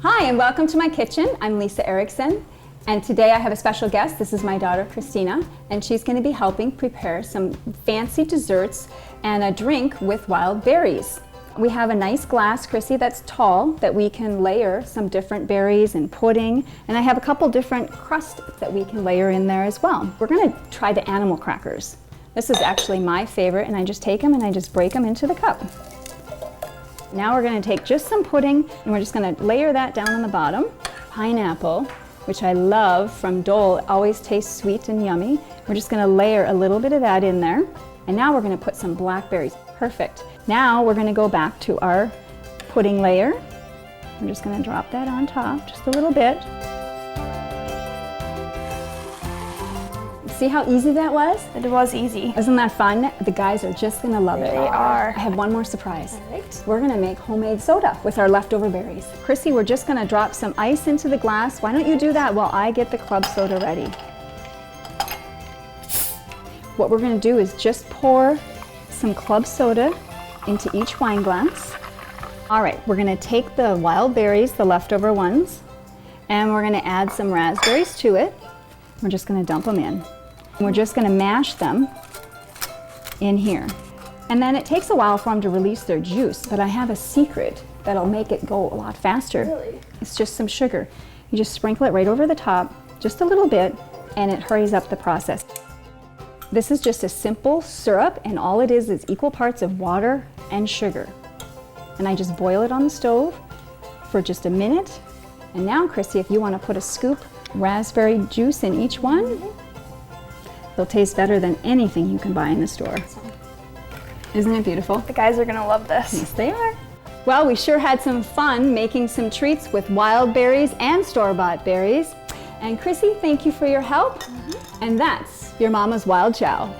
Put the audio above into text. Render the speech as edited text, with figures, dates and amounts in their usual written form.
Hi, and welcome to my kitchen. I'm Lisa Erickson, and today I have a special guest. This is my daughter, Christina, and she's going to be helping prepare some fancy desserts and a drink with wild berries. We have a nice glass, Chrissy, that's tall, that we can layer some different berries and pudding, and I have a couple different crusts that we can layer in there as well. We're going to try the animal crackers. This is actually my favorite, and I just take them and I just break them into the cup. Now we're going to take just some pudding and we're just going to layer that down on the bottom. Pineapple, which I love from Dole, it always tastes sweet and yummy. We're just going to layer a little bit of that in there. And now we're going to put some blackberries. Perfect. Now we're going to go back to our pudding layer. We're just going to drop that on top just a little bit. See how easy that was? It was easy. Isn't that fun? The guys are just gonna love it. They are. I have one more surprise. All right. We're gonna make homemade soda with our leftover berries. Chrissy, we're just gonna drop some ice into the glass. Why don't you do that while I get the club soda ready? What we're gonna do is just pour some club soda into each wine glass. All right, we're gonna take the wild berries, the leftover ones, and we're gonna add some raspberries to it. We're just gonna dump them in. We're just going to mash them in here. And then it takes a while for them to release their juice, but I have a secret that'll make it go a lot faster. Really? It's just some sugar. You just sprinkle it right over the top, just a little bit, and it hurries up the process. This is just a simple syrup, and all it is equal parts of water and sugar. And I just boil it on the stove for just a minute. And now, Chrissy, if you want to put a scoop raspberry juice in each one, they'll taste better than anything you can buy in the store. Isn't it beautiful? The guys are gonna love this. Yes, they are. Well, we sure had some fun making some treats with wild berries and store-bought berries. And Chrissy, thank you for your help. And that's your Mama's Wild Chow.